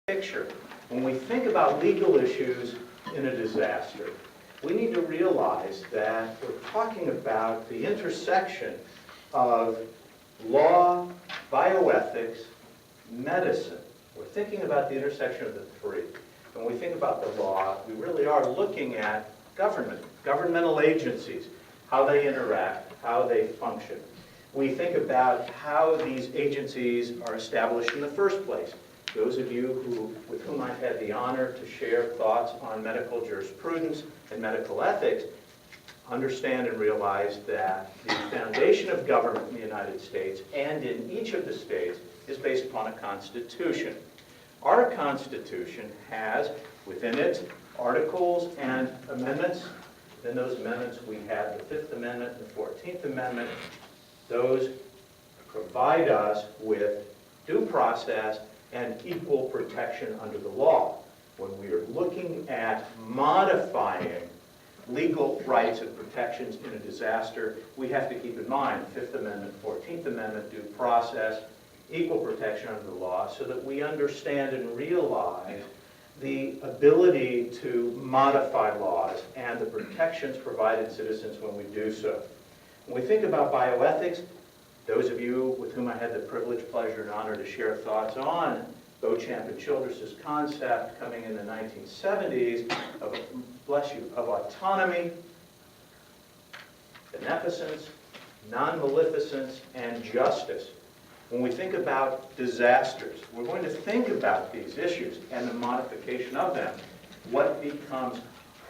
picture. When we think about legal issues in a disaster, we need to realize that we're talking about the intersection of law, bioethics, medicine. We're thinking about the intersection of the three. When we think about the law, we really are looking at government, governmental agencies, how they interact, how they function. We think about how these agencies are established in the first place. Those of you with whom I've had the honor to share thoughts on medical jurisprudence and medical ethics understand and realize that the foundation of government in the United States and in each of the states is based upon a constitution. Our Constitution has within it articles and amendments. In those amendments we have the Fifth Amendment and the 14th Amendment. Those provide us with due process and equal protection under the law. When we are looking at modifying legal rights and protections in a disaster, we have to keep in mind the Fifth Amendment, 14th Amendment, due process, equal protection under the law, so that we understand and realize the ability to modify laws and the protections provided citizens when we do so. When we think about bioethics, those of you with whom I had the privilege, pleasure, and honor to share thoughts on Beauchamp and Childress's concept coming in the 1970s of, bless you, of autonomy, beneficence, non-maleficence, and justice. When we think about disasters, we're going to think about these issues and the modification of them. What becomes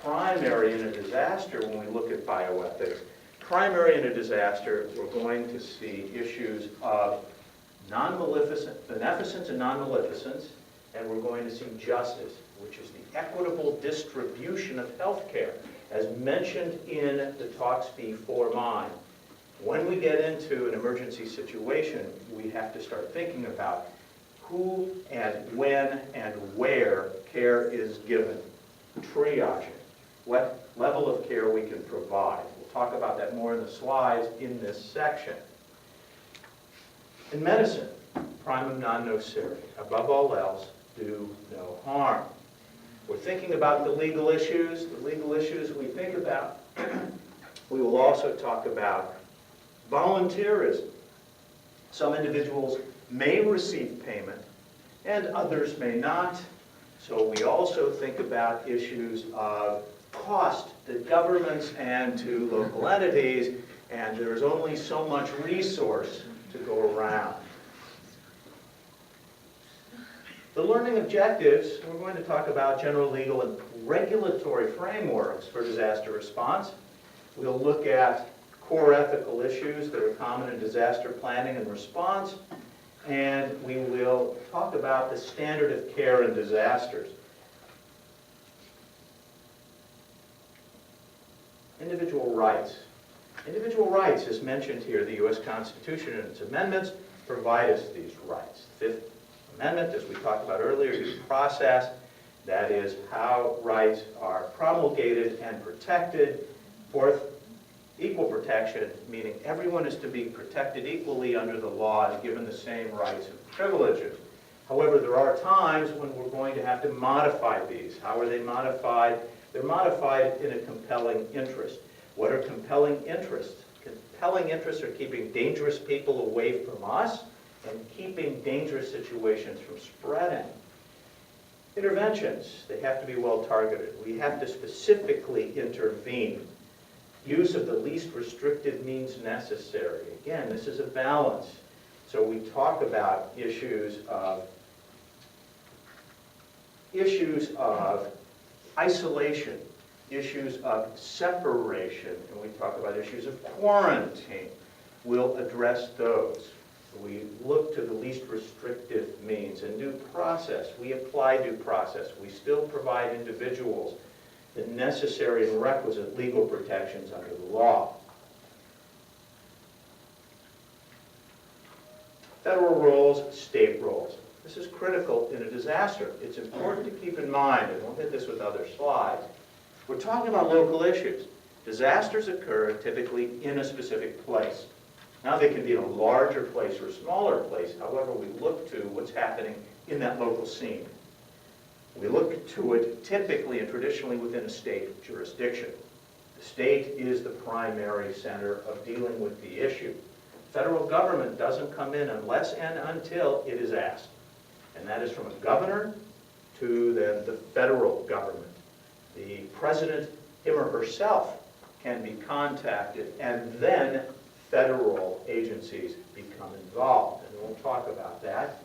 primary in a disaster when we look at bioethics? Primary in a disaster, we're going to see issues of beneficence and non-maleficence, and we're going to see justice, which is the equitable distribution of health care, as mentioned in the talks before mine. When we get into an emergency situation, we have to start thinking about who and when and where care is given, triaging, what level of care we can provide. We'll talk about that more in the slides in this section. In medicine, primum non nocere, above all else, do no harm. We're thinking about the legal issues. The legal issues we think about, we will also talk about volunteerism. Some individuals may receive payment and others may not. So we also think about issues of cost to governments and to local entities, and there's only so much resource to go around. The learning objectives, we're going to talk about general legal and regulatory frameworks for disaster response. We'll look at core ethical issues that are common in disaster planning and response, and we will talk about the standard of care in disasters. Individual rights. Individual rights, as mentioned here, the U.S. Constitution and its amendments provide us these rights. Fifth Amendment, as we talked about earlier, due process, that is how rights are promulgated and protected. Fourth, equal protection, meaning everyone is to be protected equally under the law and given the same rights and privileges. However, there are times when we're going to have to modify these. How are they modified? They're modified in a compelling interest. What are compelling interests? Compelling interests are keeping dangerous people away from us and keeping dangerous situations from spreading. Interventions, they have to be well targeted. We have to specifically intervene. Use of the least restrictive means necessary. Again, this is a balance. So we talk about issues of isolation, issues of separation, and we talk about issues of quarantine. We'll address those. We look to the least restrictive means. And due process, we apply due process. We still provide individuals the necessary and requisite legal protections under the law. Federal roles, state roles. This is critical in a disaster. It's important to keep in mind, and we'll hit this with other slides. We're talking about local issues. Disasters occur typically in a specific place. Now they can be in a larger place or a smaller place. However, we look to what's happening in that local scene. We look to it typically and traditionally within a state jurisdiction. The state is the primary center of dealing with the issue. Federal government doesn't come in unless and until it is asked. And that is from a governor to then the federal government. The president, him or herself, can be contacted, and then federal agencies become involved. And we'll talk about that.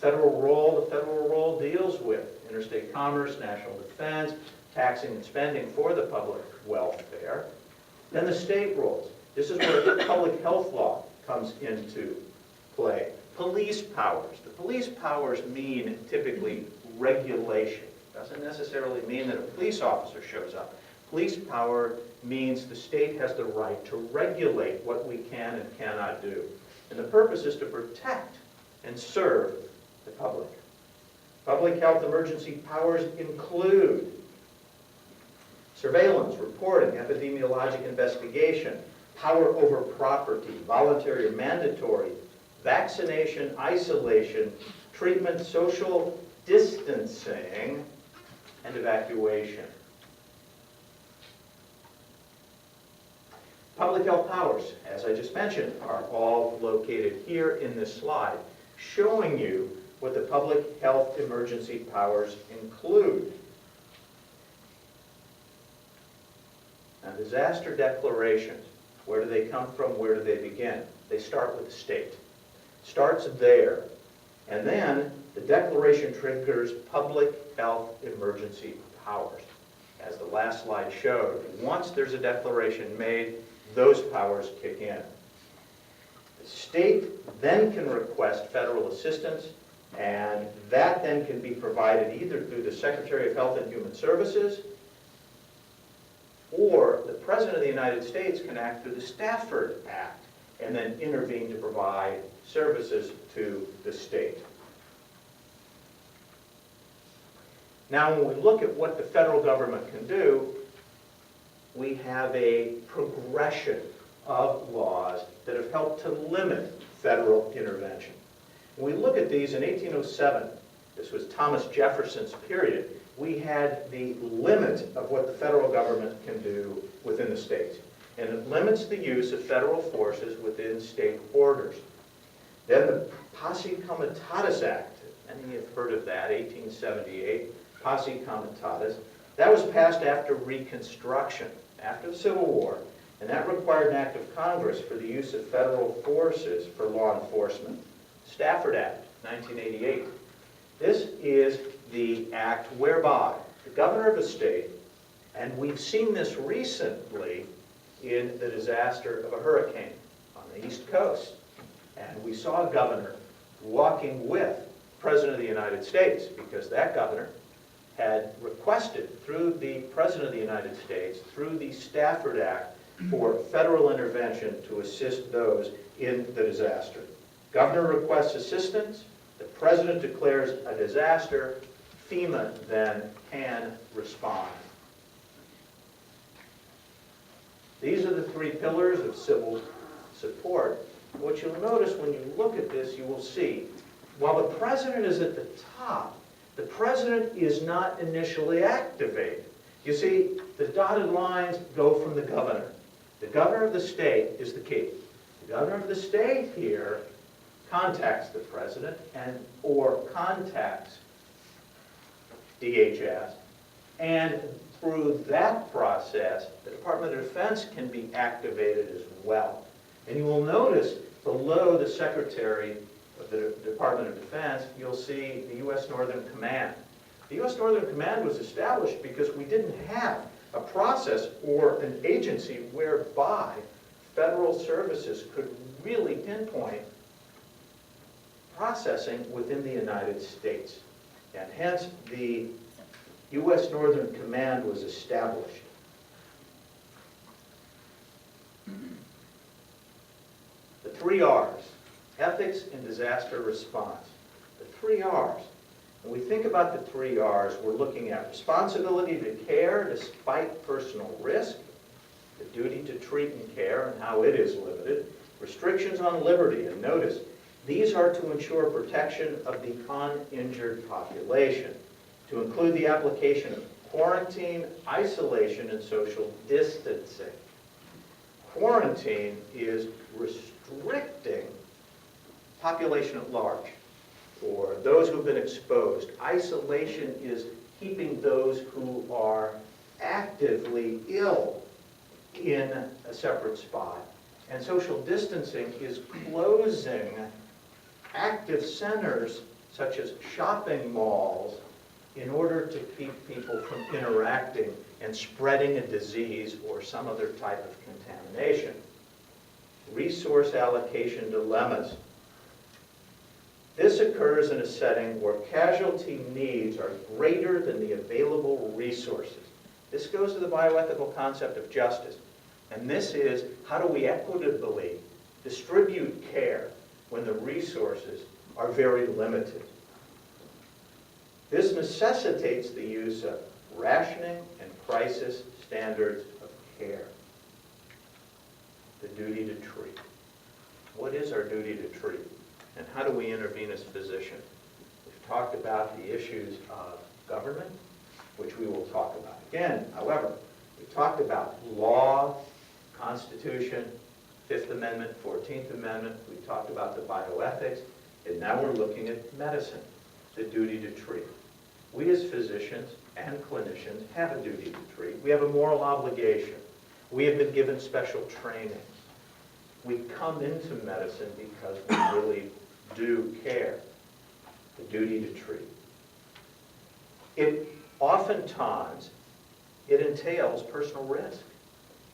The federal role deals with interstate commerce, national defense, taxing and spending for the public welfare. Then the state roles. This is where public health law comes into play. Police powers. The police powers mean typically regulation. Doesn't necessarily mean that a police officer shows up. Police power means the state has the right to regulate what we can and cannot do. And the purpose is to protect and serve the public. Public health emergency powers include surveillance, reporting, epidemiologic investigation, power over property, voluntary or mandatory, vaccination, isolation, treatment, social distancing, and evacuation. Public health powers, as I just mentioned, are all located here in this slide, showing you what the public health emergency powers include. Now, disaster declarations, where do they come from? Where do they begin? They start with the state. Starts there. And then the declaration triggers public health emergency powers. As the last slide showed, once there's a declaration made, those powers kick in. The state then can request federal assistance, and that then can be provided either through the Secretary of Health and Human Services, or the President of the United States can act through the Stafford Act and then intervene to provide services to the state. Now, when we look at what the federal government can do, we have a progression of laws that have helped to limit federal intervention. When we look at these, in 1807, this was Thomas Jefferson's period, we had the limit of what the federal government can do within the states. And it limits the use of federal forces within state borders. Then the Posse Comitatus Act, many have heard of that, 1878, Posse Comitatus. That was passed after Reconstruction, after the Civil War, and that required an act of Congress for the use of federal forces for law enforcement. Stafford Act, 1988. This is the act whereby the governor of a state, and we've seen this recently in the disaster of a hurricane on the East Coast, and we saw a governor walking with the President of the United States because that governor had requested through the President of the United States, through the Stafford Act, for federal intervention to assist those in the disaster. Governor requests assistance, the President declares a disaster, FEMA then can respond. These are the three pillars of civil support. What you'll notice when you look at this, you will see, while the President is at the top, the President is not initially activated. You see, the dotted lines go from the governor. The governor of the state is the key. The governor of the state here contacts the President or contacts DHS, and through that process, the Department of Defense can be activated as well. And you will notice below the Secretary of the Department of Defense, you'll see the U.S. Northern Command. The U.S. Northern Command was established because we didn't have a process or an agency whereby federal services could really pinpoint processing within the United States. And hence, the U.S. Northern Command was established. The 3 R's, ethics and disaster response. The 3 R's. When we think about the 3 R's, we're looking at responsibility to care despite personal risk, the duty to treat and care and how it is limited, restrictions on liberty, and notice, these are to ensure protection of the uninjured population. to include the application of quarantine, isolation, and social distancing. Quarantine is restricting population at large, or those who have been exposed. Isolation is keeping those who are actively ill in a separate spot. And social distancing is closing active centers such as shopping malls in order to keep people from interacting and spreading a disease or some other type of contamination. Resource allocation dilemmas. This occurs in a setting where casualty needs are greater than the available resources. This goes to the bioethical concept of justice. And this is, how do we equitably distribute care when the resources are very limited? This necessitates the use of rationing and crisis standards of care. The duty to treat. What is our duty to treat? And how do we intervene as physicians? We've talked about the issues of government, which we will talk about again. However, we talked about law, Constitution, Fifth Amendment, 14th Amendment. We talked about the bioethics, and now we're looking at medicine, the duty to treat. We as physicians and clinicians have a duty to treat. We have a moral obligation. We have been given special training. We come into medicine because we really do care. The duty to treat. Oftentimes, it entails personal risk.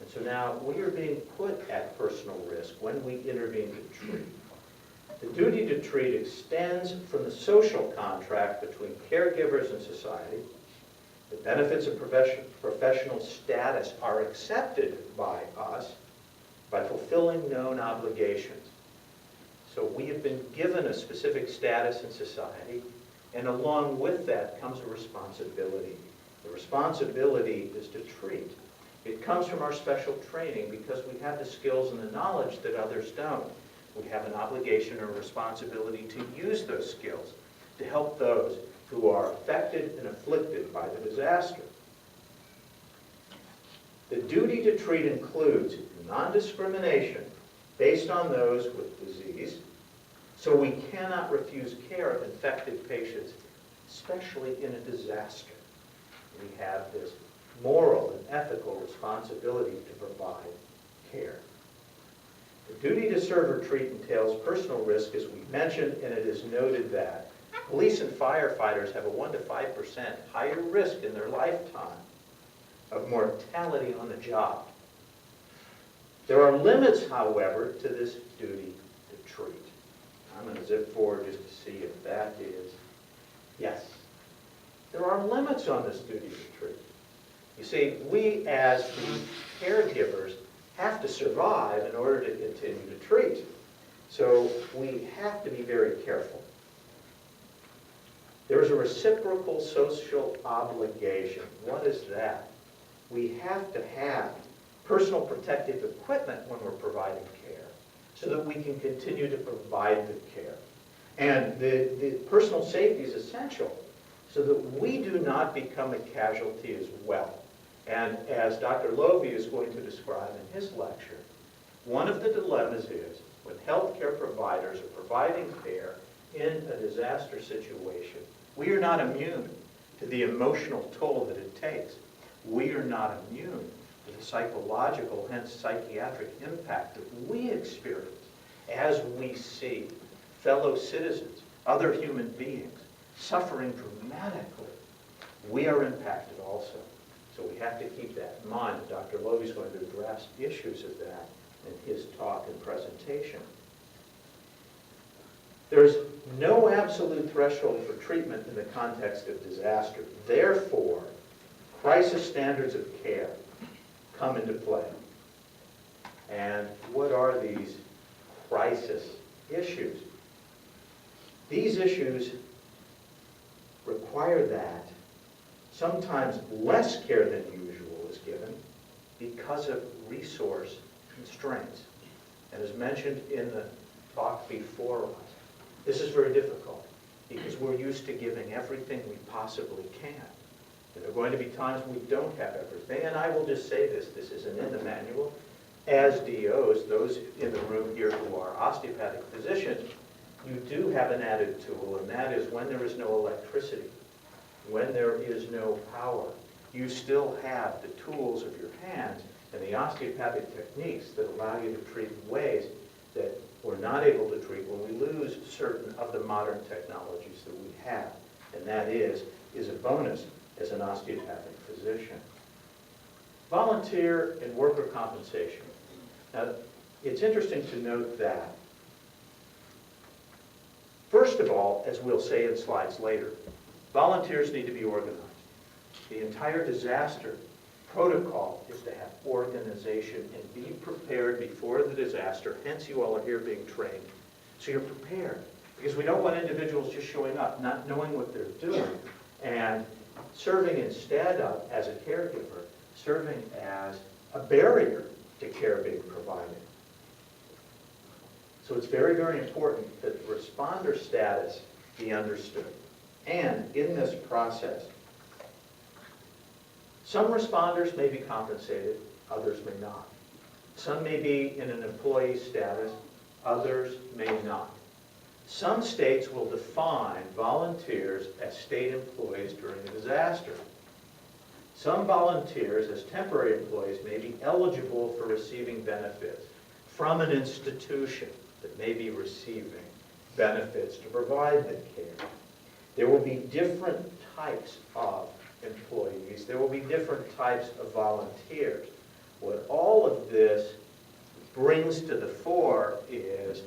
And so now we are being put at personal risk when we intervene to treat. The duty to treat extends from the social contract between caregivers and society. The benefits of professional status are accepted by us by fulfilling known obligations. So we have been given a specific status in society, and along with that comes a responsibility. The responsibility is to treat. It comes from our special training because we have the skills and the knowledge that others don't. We have an obligation or responsibility to use those skills to help those who are affected and afflicted by the disaster. The duty to treat includes non-discrimination based on those with disease, so we cannot refuse care of infected patients, especially in a disaster. We have this moral and ethical responsibility to provide care. The duty to serve or treat entails personal risk, as we mentioned, and it is noted that police and firefighters have a 1 to 5% higher risk in their lifetime of mortality on the job. There are limits, however, to this duty to treat. I'm going to zip forward just to see if that is yes. There are limits on this duty to treat. You see, we as the caregivers have to survive in order to continue to treat. So we have to be very careful. There is a reciprocal social obligation. What is that? We have to have personal protective equipment when we're providing care so that we can continue to provide the care. And the personal safety is essential so that we do not become a casualty as well. And as Dr. Lovey is going to describe in his lecture, one of the dilemmas is when healthcare providers are providing care in a disaster situation, we are not immune to the emotional toll that it takes. We are not immune to the psychological, hence psychiatric impact that we experience as we see fellow citizens, other human beings, suffering dramatically. We are impacted also. So we have to keep that in mind. Dr. Lovey is going to address issues of that in his talk and presentation. There's no absolute threshold for treatment in the context of disaster. Therefore, crisis standards of care come into play. And what are these crisis issues? These issues require that sometimes less care than usual is given because of resource constraints. And as mentioned in the talk before us, this is very difficult. because we're used to giving everything we possibly can. And there are going to be times we don't have everything, and I will just say this isn't in the manual. As DOs, those in the room here who are osteopathic physicians, you do have an added tool, and that is when there is no electricity, when there is no power, you still have the tools of your hands and the osteopathic techniques that allow you to treat in ways that we're not able to treat when we lose certain of the modern technologies that we have. And that is a bonus as an osteopathic physician. Volunteer and worker compensation. Now, it's interesting to note that, first of all, as we'll say in slides later, volunteers need to be organized. The entire disaster protocol is to have organization and be prepared before the disaster. Hence, you all are here being trained. So you're prepared. Because we don't want individuals just showing up, not knowing what they're doing, and serving instead of, as a caregiver, serving as a barrier to care being provided. So it's very, very important that responder status be understood. And in this process, some responders may be compensated, others may not. Some may be in an employee status, others may not. Some states will define volunteers as state employees during a disaster. Some volunteers as temporary employees may be eligible for receiving benefits from an institution that may be receiving benefits to provide the care. There will be different types of employees. There will be different types of volunteers. What all of this brings to the fore is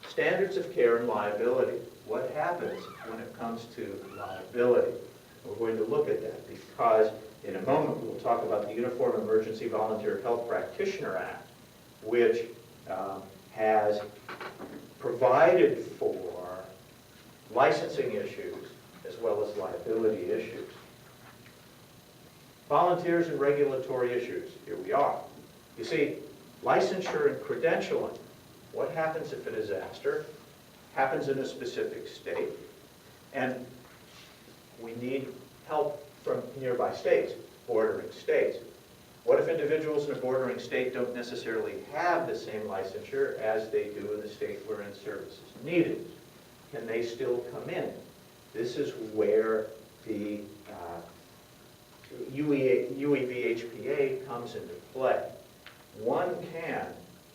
standards of care and liability. What happens when it comes to liability? We're going to look at that because in a moment we'll talk about the Uniform Emergency Volunteer Health Practitioner Act, which has provided for licensing issues as well as liability issues. Volunteers and regulatory issues. Here we are. You see, licensure and credentialing. What happens if a disaster happens in a specific state and we need help from nearby states, bordering states? What if individuals in a bordering state don't necessarily have the same licensure as they do in the state wherein service is needed? Can they still come in? This is where the UEV-HPA comes into play. One can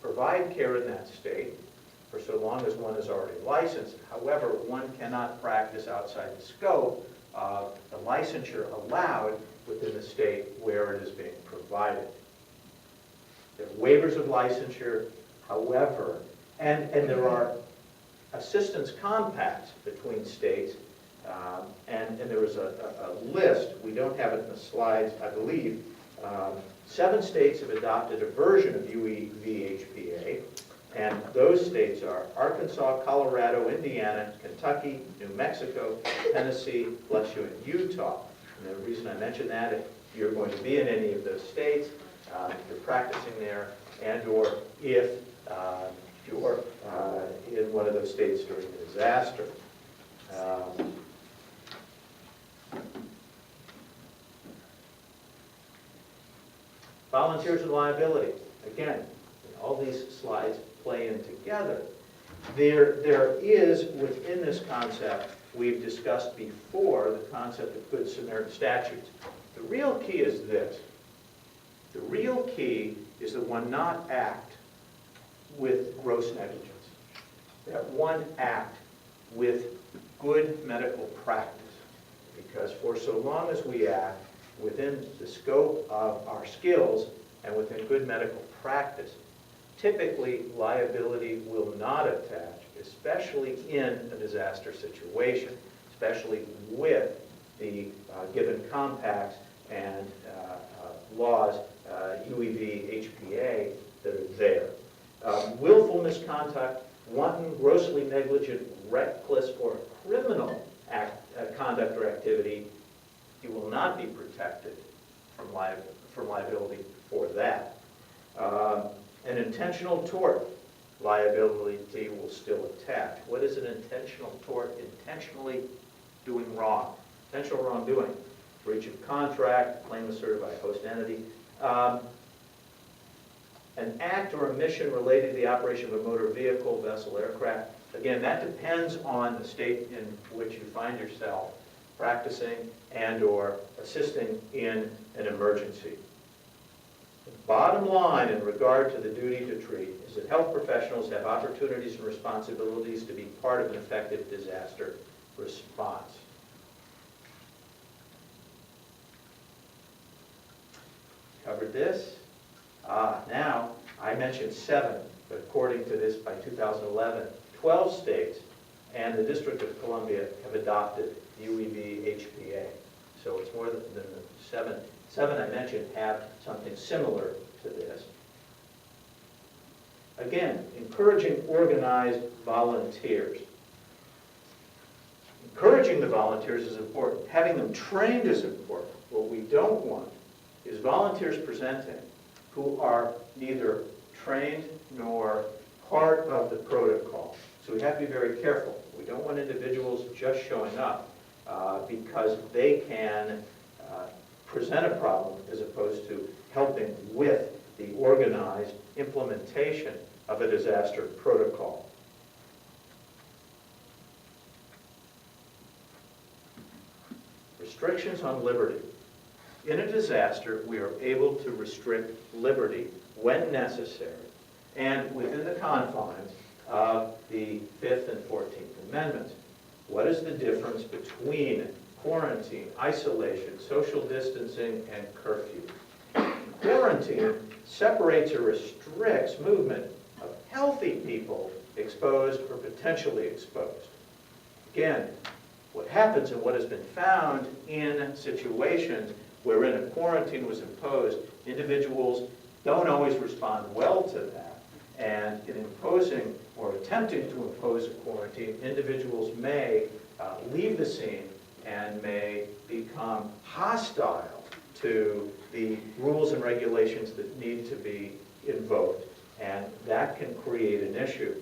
provide care in that state for so long as one is already licensed. However, one cannot practice outside the scope of the licensure allowed within the state where it is being provided. There are waivers of licensure, however, and there are assistance compacts between states, and there was a list. We don't have it in the slides, I believe. 7 states have adopted a version of UEV-HPA, and those states are Arkansas, Colorado, Indiana, Kentucky, New Mexico, Tennessee, bless you, and Utah. And the reason I mention that, if you're going to be in any of those states, if you're practicing there, and or if you're in one of those states during a disaster. Volunteers and liability. Again, all these slides play in together. There is, within this concept, we've discussed before, the concept of Good Samaritan statutes. The real key is this. The real key is that one not act with gross negligence. That one act with good medical practice. Because for so long as we act within the scope of our skills and within good medical practice, typically liability will not attach, especially in a disaster situation, especially with the given compacts and laws, UEV, HPA, that are there. Willful misconduct, wanton, grossly negligent, reckless, or criminal conduct or activity, you will not be protected from liability for that. An intentional tort, liability will still attach. What is an intentional tort? Intentionally doing wrong. Intentional wrongdoing. Breach of contract, claim asserted by a host entity. An act or omission related to the operation of a motor vehicle, vessel, aircraft. Again, that depends on the state in which you find yourself practicing and or assisting in an emergency. The bottom line in regard to the duty to treat is that health professionals have opportunities and responsibilities to be part of an effective disaster response. Covered this. Now, I mentioned 7, but according to this, by 2011, 12 states and the District of Columbia have adopted UEB HPA. So it's more than the 7. 7 I mentioned have something similar to this. Again, encouraging organized volunteers. Encouraging the volunteers is important. Having them trained is important. What we don't want is volunteers presenting who are neither trained nor part of the protocol. So we have to be very careful. We don't want individuals just showing up because they can present a problem as opposed to helping with the organized implementation of a disaster protocol. Restrictions on liberty. In a disaster, we are able to restrict liberty when necessary and within the confines of the 5th and 14th Amendments. What is the difference between quarantine, isolation, social distancing, and curfew? Quarantine separates or restricts movement of healthy people exposed or potentially exposed. Again, what happens and what has been found in situations wherein a quarantine was imposed, individuals don't always respond well to that. And in imposing or attempting to impose a quarantine, individuals may leave the scene and may become hostile to the rules and regulations that need to be invoked. And that can create an issue.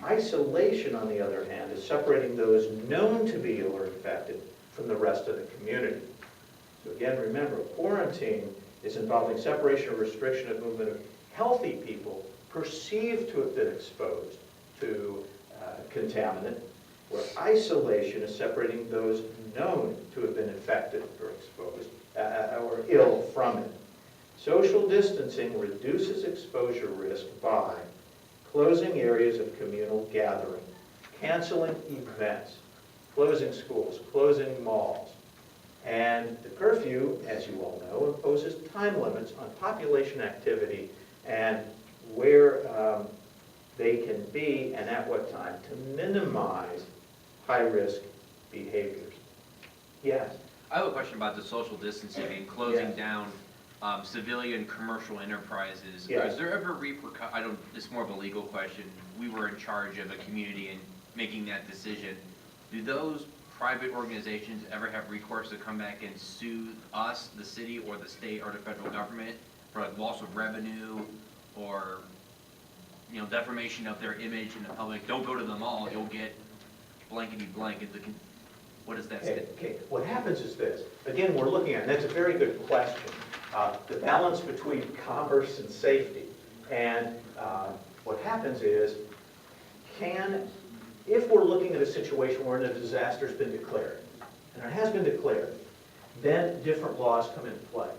Isolation, on the other hand, is separating those known to be ill or infected from the rest of the community. So again, remember, quarantine is involving separation or restriction of movement of healthy people perceived to have been exposed to contaminant, where isolation is separating those known to have been infected or exposed or ill from it. Social distancing reduces exposure risk by closing areas of communal gathering, canceling events, closing schools, closing malls. And the curfew, as you all know, imposes time limits on population activity and where they can be and at what time to minimize high-risk behaviors. Yes? I have a question about the social distancing and closing down civilian commercial enterprises. Yes. Is there ever it's more of a legal question. We were in charge of a community and making that decision. Do those private organizations ever have recourse to come back and sue us, the city, or the state, or the federal government for like loss of revenue or defamation of their image in the public? Don't go to the mall, you'll get blankety blank. What does that say? Okay. What happens is this. Again, we're looking at, and that's a very good question, the balance between commerce and safety. And what happens is, if we're looking at a situation where a disaster has been declared, and it has been declared, then different laws come into play.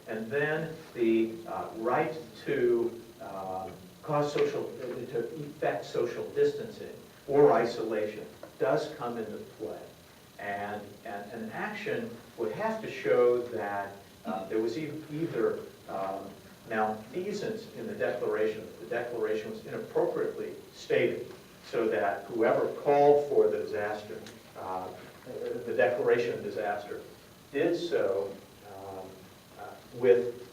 And then the right to effect social distancing or isolation does come into play. And an action would have to show that there was either malfeasance in the declaration was inappropriately stated, so that whoever called for the disaster, the declaration of disaster, did so with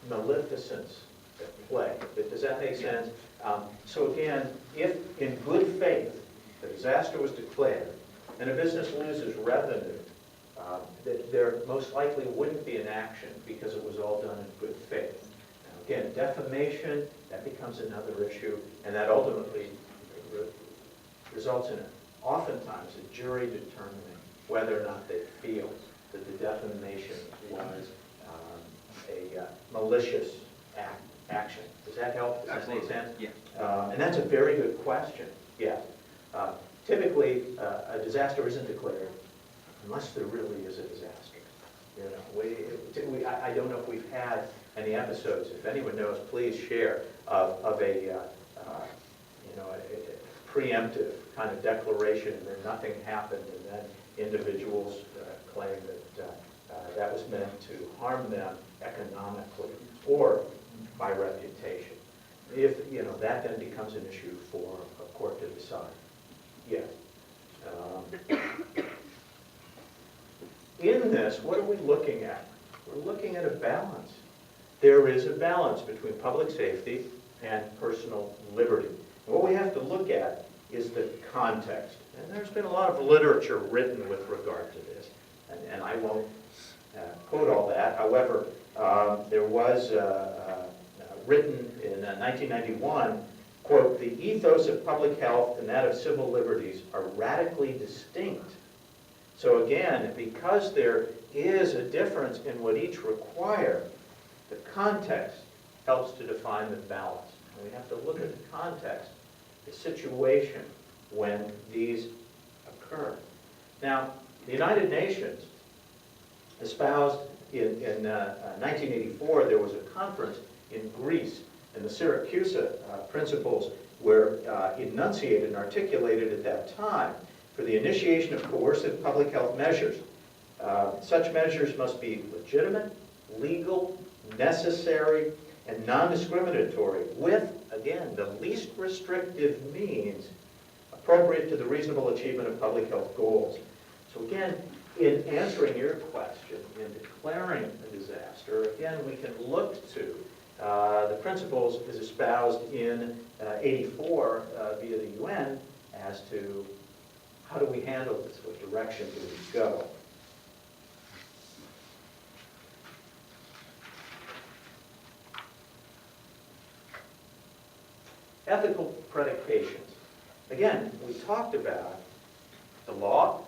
maleficence at play. Does that make sense? So again, if in good faith the disaster was declared and a business loses revenue, there most likely wouldn't be an action because it was all done in good faith. Again, defamation, that becomes another issue, and that ultimately results in, oftentimes, a jury determining whether or not they feel that the defamation was a malicious action. Does that help? Does that make sense? Yeah. And that's a very good question, yes. Typically, a disaster isn't declared unless there really is a disaster. You know, I don't know if we've had any episodes. If anyone knows, please share of a you know, a preemptive kind of declaration, and then nothing happened, and then individuals claim that that was meant to harm them economically or by reputation. If you know, that then becomes an issue for a court to decide. Yes. In this, what are we looking at? We're looking at a balance. There is a balance between public safety and personal liberty. And what we have to look at is the context. And there's been a lot of literature written with regard to this. And I won't quote all that. However, there was written in 1991, quote, "The ethos of public health and that of civil liberties are radically distinct." So again, because there is a difference in what each require, the context helps to define the balance. And we have to look at the context, the situation when these occur. Now, the United Nations espoused in 1984, there was a conference in Greece, and the Syracuse principles were enunciated and articulated at that time for the initiation of coercive public health measures. Such measures must be legitimate, legal, necessary, and non-discriminatory with, again, the least restrictive means appropriate to the reasonable achievement of public health goals. So again, in answering your question, in declaring a disaster, again, we can look to the principles as espoused in 84 via the UN as to how do we handle this, what direction do we go? Ethical predications. Again, we talked about the law,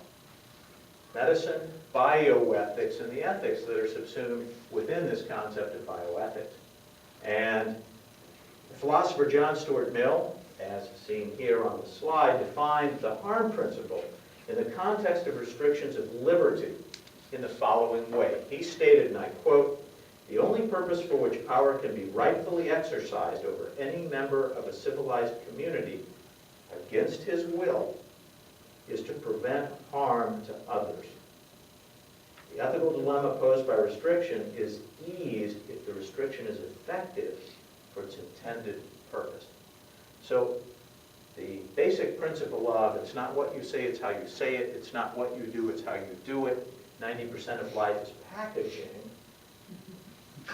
medicine, bioethics, and the ethics that are subsumed within this concept of bioethics. And the philosopher John Stuart Mill, as seen here on the slide, defined the harm principle in the context of restrictions of liberty in the following way. He stated, and I quote, "The only purpose for which power can be rightfully exercised over any member of a civilized community against his will is to prevent harm to others. The ethical dilemma posed by restriction is eased if the restriction is effective for its intended purpose." So the basic principle of it's not what you say, it's how you say it. It's not what you do, it's how you do it. 90% of life is packaging.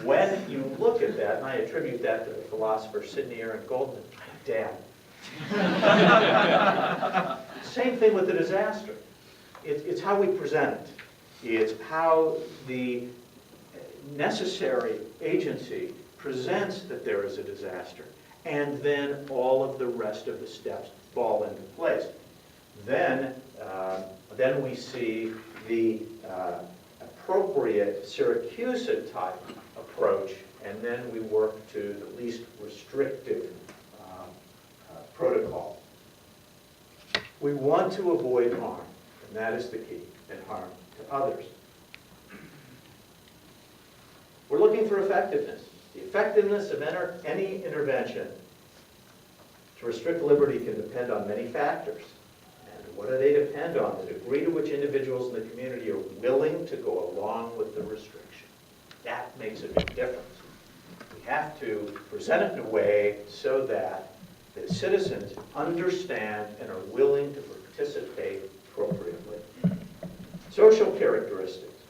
When you look at that, and I attribute that to the philosopher Sidney Aaron Goldman, Dad. Same thing with the disaster. It's how we present it. It's how the necessary agency presents that there is a disaster. And then all of the rest of the steps fall into place. Then we see the appropriate Syracuse type approach, and then we work to the least restrictive protocol. We want to avoid harm, and that is the key, and harm to others. We're looking for effectiveness. The effectiveness of any intervention to restrict liberty can depend on many factors. And what do they depend on? The degree to which individuals in the community are willing to go along with the restriction. That makes a big difference. We have to present it in a way so that the citizens understand and are willing to participate appropriately. Social characteristics.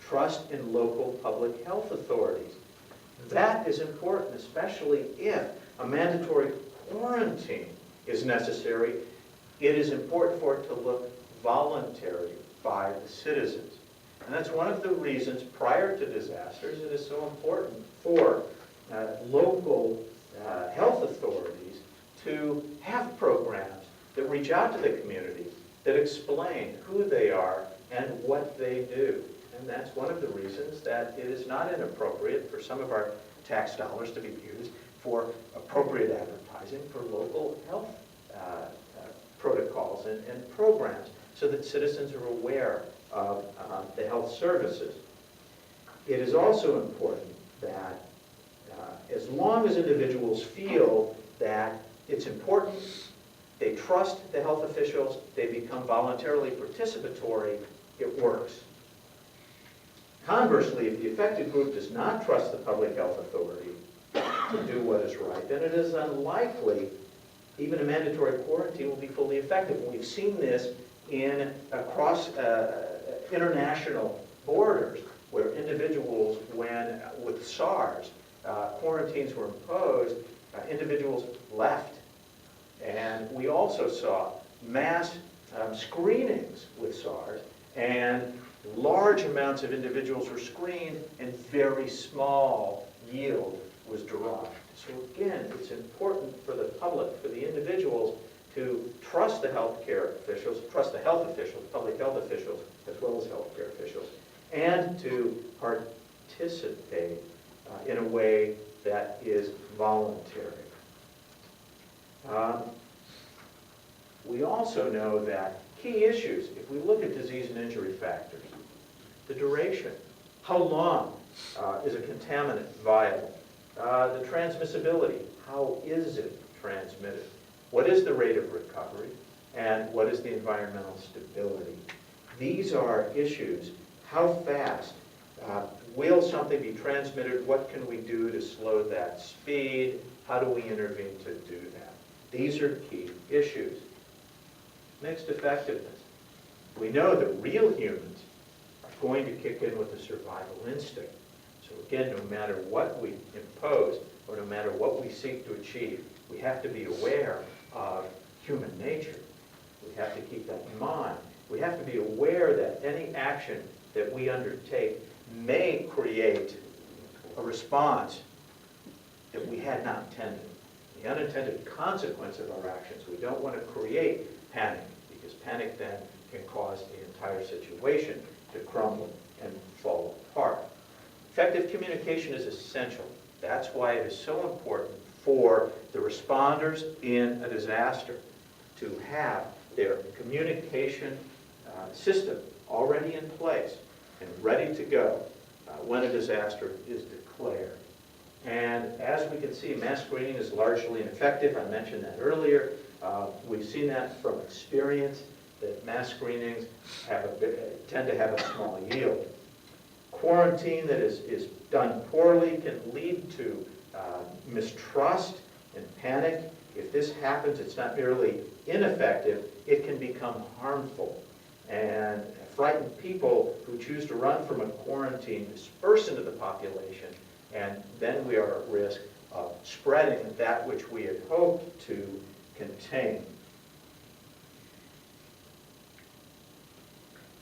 Trust in local public health authorities. That is important, especially if a mandatory quarantine is necessary. It is important for it to look voluntary by the citizens. And that's one of the reasons prior to disasters it is so important for local health authorities to have programs that reach out to the community, that explain who they are and what they do. And that's one of the reasons that it is not inappropriate for some of our tax dollars to be used for appropriate advertising for local health protocols and programs, so that citizens are aware of the health services. It is also important that as long as individuals feel that it's important, they trust the health officials, they become voluntarily participatory, it works. Conversely, if the affected group does not trust the public health authority to do what is right, then it is unlikely even a mandatory quarantine will be fully effective. And we've seen this across international borders, where individuals, when with SARS, quarantines were imposed, individuals left. And we also saw mass screenings with SARS, and large amounts of individuals were screened and very small yield was derived. So again, it's important for the public, for the individuals, to trust the healthcare officials, trust the health officials, public health officials, as well as healthcare officials, and to participate in a way that is voluntary. We also know that key issues, if we look at disease and injury factors, the duration, how long is a contaminant viable? The transmissibility, how is it transmitted? What is the rate of recovery? And what is the environmental stability? These are issues. How fast will something be transmitted? What can we do to slow that speed? How do we intervene to do that? These are key issues. Mixed effectiveness. We know that real humans are going to kick in with the survival instinct. So again, no matter what we impose or no matter what we seek to achieve, we have to be aware of human nature. We have to keep that in mind. We have to be aware that any action that we undertake may create a response that we had not intended. The unintended consequence of our actions. We don't want to create panic, because panic then can cause the entire situation to crumble and fall apart. Effective communication is essential. That's why it is so important for the responders in a disaster to have their communication system already in place and ready to go when a disaster is declared. And as we can see, mass screening is largely ineffective. I mentioned that earlier. We've seen that from experience, that mass screenings tend to have a small yield. Quarantine that is done poorly can lead to mistrust and panic. If this happens, it's not merely ineffective, it can become harmful. And frightened people who choose to run from a quarantine disperse into the population, and then we are at risk of spreading that which we had hoped to contain.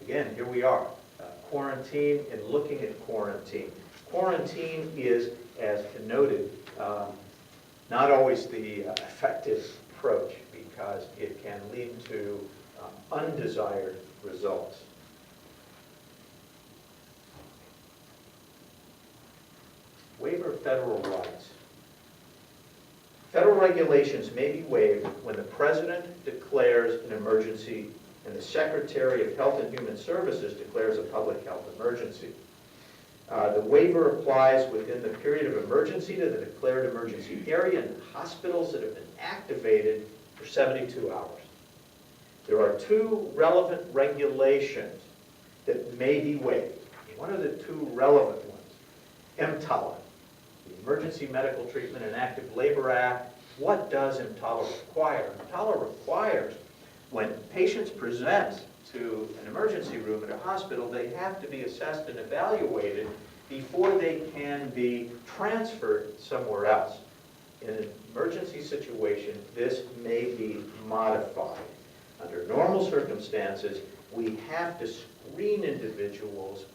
Again, here we are, quarantine and looking at quarantine. Quarantine is, as noted, not always the effective approach, because it can lead to undesired results. Waiver of federal rights. Federal regulations may be waived when the President declares an emergency and the Secretary of Health and Human Services declares a public health emergency. The waiver applies within the period of emergency to the declared emergency area and hospitals that have been activated for 72 hours. There are two relevant regulations that may be waived. One of the two relevant ones, EMTALA, the Emergency Medical Treatment and Active Labor Act. What does EMTALA require? EMTALA requires when patients present to an emergency room at a hospital, they have to be assessed and evaluated before they can be transferred somewhere else. In an emergency situation, this may be modified. Under normal circumstances, we have to screen individuals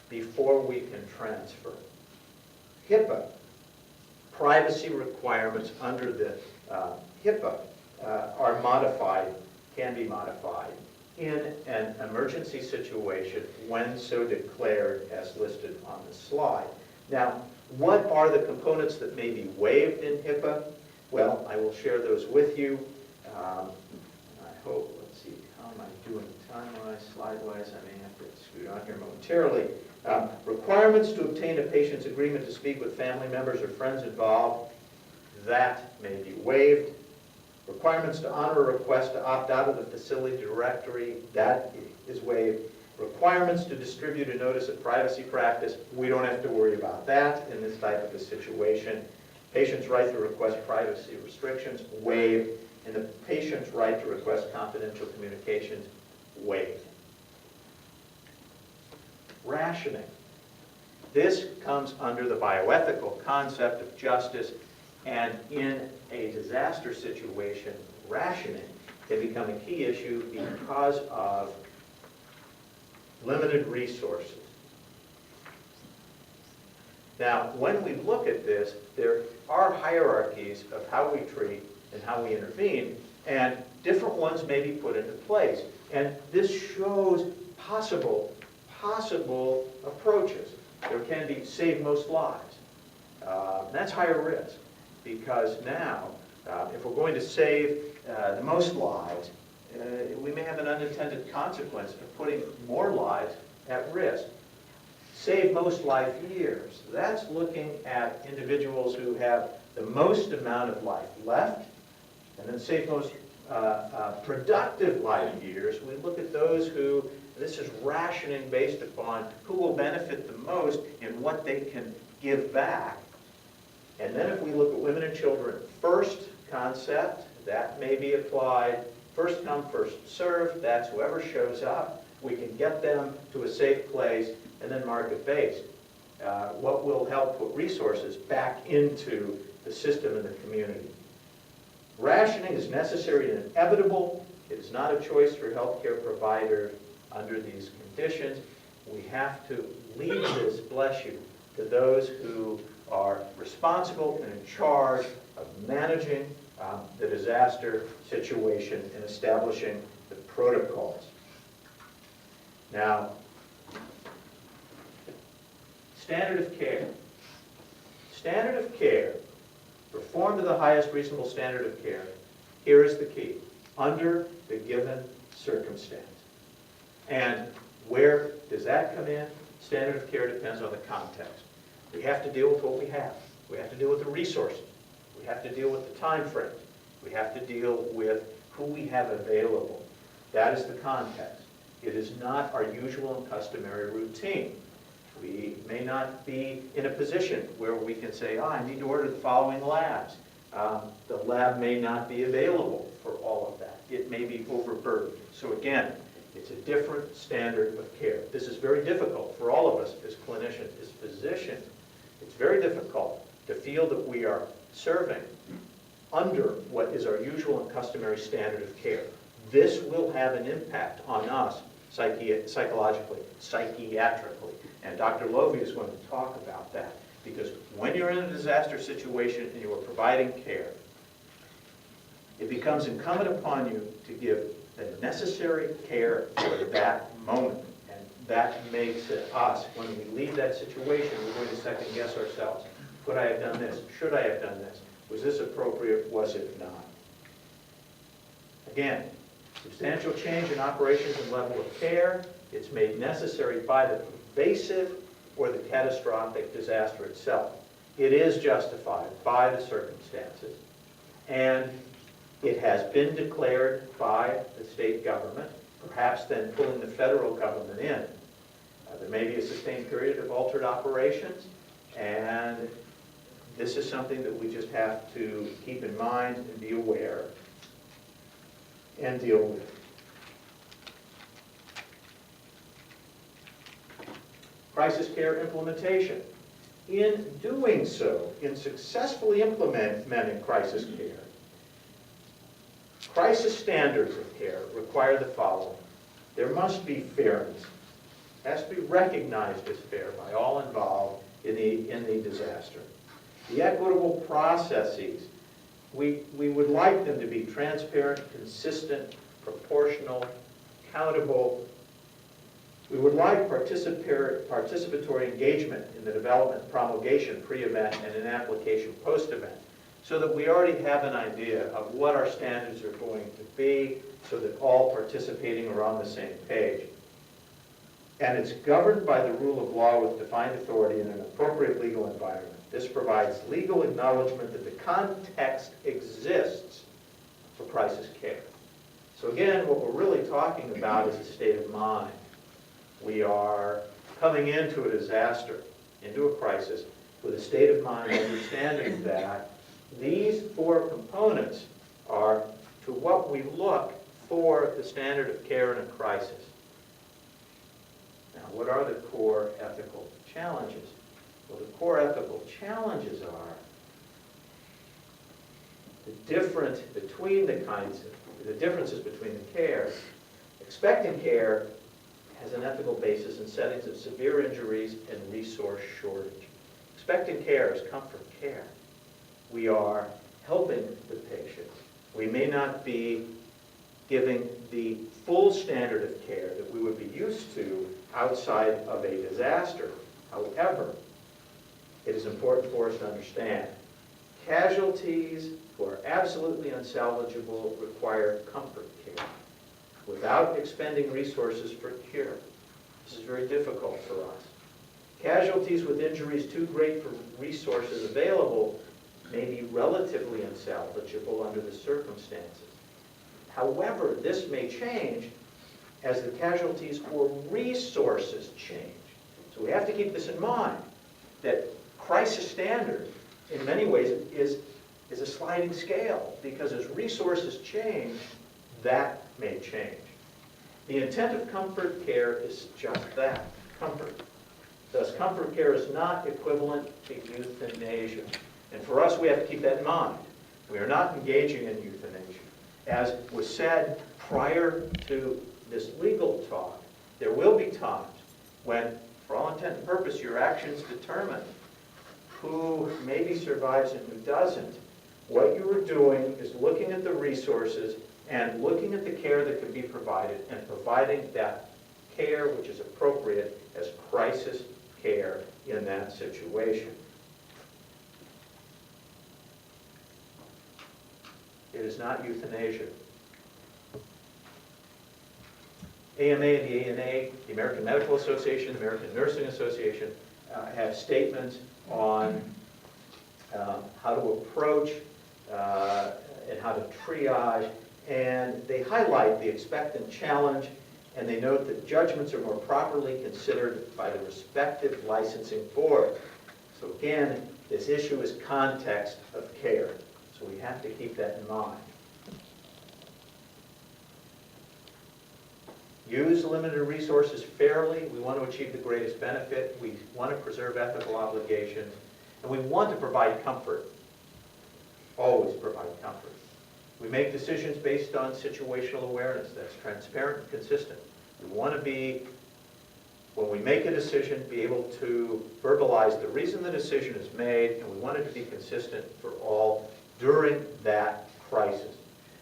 before we can transfer. HIPAA privacy requirements under the HIPAA are modified, can be modified in an emergency situation when so declared as listed on the slide. Now, what are the components that may be waived in HIPAA? Well, I will share those with you. I hope, let's see, how am I doing time-wise, slide-wise? I may have to scoot on here momentarily. Requirements to obtain a patient's agreement to speak with family members or friends involved, that may be waived. Requirements to honor a request to opt out of the facility directory, that is waived. Requirements to distribute a notice of privacy practice, we don't have to worry about that in this type of a situation. Patient's right to request privacy restrictions, waived. And the patient's right to request confidential communications, waived. Rationing. This comes under the bioethical concept of justice, and in a disaster situation, rationing can become a key issue because of limited resources. Now, when we look at this, there are hierarchies of how we treat and how we intervene, and different ones may be put into place. And this shows possible approaches. There can be save most lives. That's higher risk, because now, if we're going to save the most lives, we may have an unintended consequence of putting more lives at risk. Save most life years. That's looking at individuals who have the most amount of life left, and then save most productive life years. We look at those who, this is rationing based upon who will benefit the most and what they can give back. And then if we look at women and children first concept, that may be applied. First come, first served. That's whoever shows up. We can get them to a safe place, and then market-based. What will help put resources back into the system and the community. Rationing is necessary and inevitable. It is not a choice for healthcare providers under these conditions. We have to leave this, bless you, to those who are responsible and in charge of managing the disaster situation and establishing the protocols. Now, standard of care. Standard of care, perform to the highest reasonable standard of care. Here is the key. Under the given circumstance. And where does that come in? Standard of care depends on the context. We have to deal with what we have. We have to deal with the resources. We have to deal with the time frames. We have to deal with who we have available. That is the context. It is not our usual and customary routine. We may not be in a position where we can say, I need to order the following labs. The lab may not be available for all of that. It may be overburdened. So again, it's a different standard of care. This is very difficult for all of us as clinicians, as physicians. It's very difficult to feel that we are serving under what is our usual and customary standard of care. This will have an impact on us psychologically, psychiatrically. And Dr. Lovey is going to talk about that. Because when you're in a disaster situation and you are providing care, it becomes incumbent upon you to give the necessary care for that moment. And that makes it us, when we leave that situation, we're going to second guess ourselves. Could I have done this? Should I have done this? Was this appropriate? Was it not? Again, substantial change in operations and level of care. It's made necessary by the pervasive or the catastrophic disaster itself. It is justified by the circumstances. And it has been declared by the state government, perhaps then pulling the federal government in. There may be a sustained period of altered operations, and this is something that we just have to keep in mind and be aware and deal with. Crisis care implementation. In doing so, in successfully implementing crisis care, crisis standards of care require the following. There must be fairness. It has to be recognized as fair by all involved in the disaster. The equitable processes, we would like them to be transparent, consistent, proportional, accountable. We would like participatory engagement in the development, promulgation, pre-event, and in application post-event, so that we already have an idea of what our standards are going to be, so that all participating are on the same page. And it's governed by the rule of law with defined authority in an appropriate legal environment. This provides legal acknowledgement that the context exists for crisis care. So again, what we're really talking about is a state of mind. We are coming into a disaster, into a crisis, with a state of mind understanding that these four components are to what we look for the standard of care in a crisis. Now, what are the core ethical challenges? Well, the core ethical challenges are the difference between the differences between the care. Expectant care has an ethical basis in settings of severe injuries and resource shortage. Expectant care is comfort care. We are helping the patient. We may not be giving the full standard of care that we would be used to outside of a disaster. However, it is important for us to understand casualties who are absolutely unsalvageable require comfort care without expending resources for cure. This is very difficult for us. Casualties with injuries too great for resources available may be relatively unsalvageable under the circumstances. However, this may change as the casualties or resources change. So we have to keep this in mind, that crisis standard, in many ways, is a sliding scale, because as resources change, that may change. The intent of comfort care is just that, comfort. Thus, comfort care is not equivalent to euthanasia. And for us, we have to keep that in mind. We are not engaging in euthanasia. As was said prior to this legal talk, there will be times when, for all intent and purpose, your actions determine who maybe survives and who doesn't. What you are doing is looking at the resources and looking at the care that can be provided and providing that care which is appropriate as crisis care in that situation. It is not euthanasia. AMA and the ANA, the American Medical Association, the American Nursing Association, have statements on how to approach and how to triage, and they highlight the expectant challenge, and they note that judgments are more properly considered by the respective licensing board. So again, this issue is context of care. So we have to keep that in mind. Use limited resources fairly. We want to achieve the greatest benefit. We want to preserve ethical obligations. And we want to provide comfort. Always provide comfort. We make decisions based on situational awareness that's transparent and consistent. We want to be, when we make a decision, be able to verbalize the reason the decision is made, and we want it to be consistent for all during that crisis.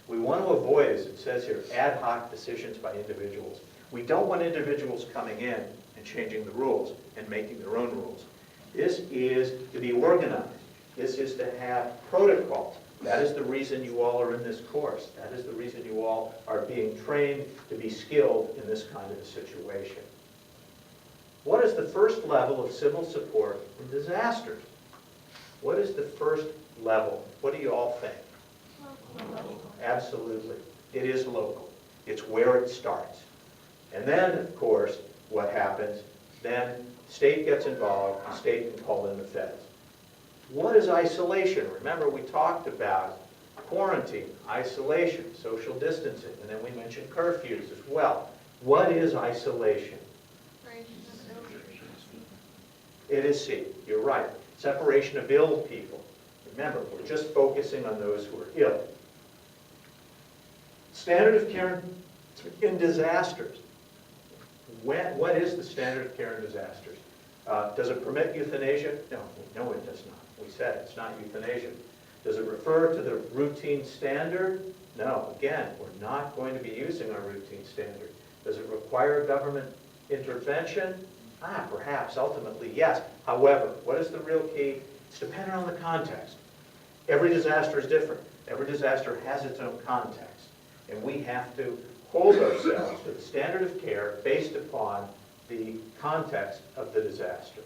We want to avoid, as it says here, ad hoc decisions by individuals. We don't want individuals coming in and changing the rules and making their own rules. This is to be organized. This is to have protocols. That is the reason you all are in this course. That is the reason you all are being trained to be skilled in this kind of a situation. What is the first level of civil support in disasters? What is the first level? What do you all think? Local. Absolutely. It is local. It's where it starts. And then, of course, what happens, then state gets involved, the state can call in the feds. What is isolation? Remember, we talked about quarantine, isolation, social distancing, and then we mentioned curfews as well. What is isolation? It is C. You're right. Separation of ill people. Remember, we're just focusing on those who are ill. Standard of care in disasters. What is the standard of care in disasters? Does it permit euthanasia? No, it does not. We said it's not euthanasia. Does it refer to the routine standard? No. Again, we're not going to be using our routine standard. Does it require government intervention? Perhaps, ultimately, yes. However, what is the real key? It's dependent on the context. Every disaster is different. Every disaster has its own context. And we have to hold ourselves to the standard of care based upon the context of the disaster.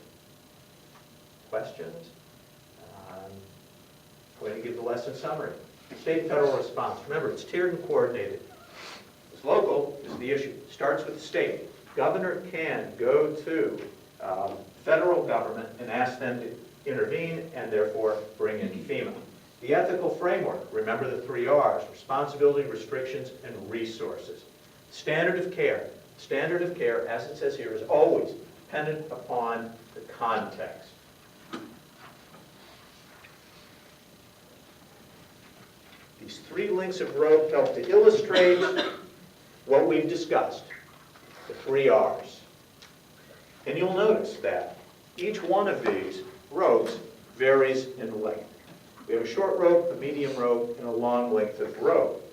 Questions? I'm going to give the lesson summary. State and federal response. Remember, it's tiered and coordinated. It's local is the issue. It starts with the state. Governor can go to federal government and ask them to intervene and therefore bring in FEMA. The ethical framework, remember the 3 R's, responsibility, restrictions, and resources. Standard of care. Standard of care, as it says here, is always dependent upon the context. These 3 links of rope help to illustrate what we've discussed, the 3 R's. And you'll notice that each one of these ropes varies in length. We have a short rope, a medium rope, and a long length of rope.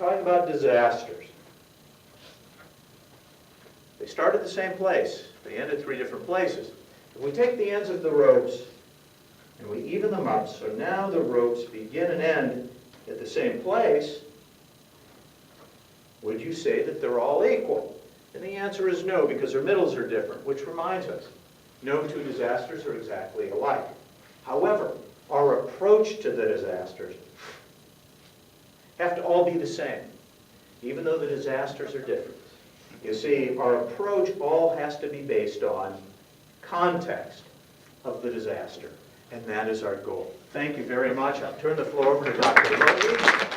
We're talking about disasters. They start at the same place. They end at 3 different places. If we take the ends of the ropes and we even them up, so now the ropes begin and end at the same place, would you say that they're all equal? And the answer is no, because their middles are different, which reminds us, no 2 disasters are exactly alike. However, our approach to the disasters have to all be the same, even though the disasters are different. You see, our approach all has to be based on context of the disaster, and that is our goal. Thank you very much. I'll turn the floor over to Dr. Goldman.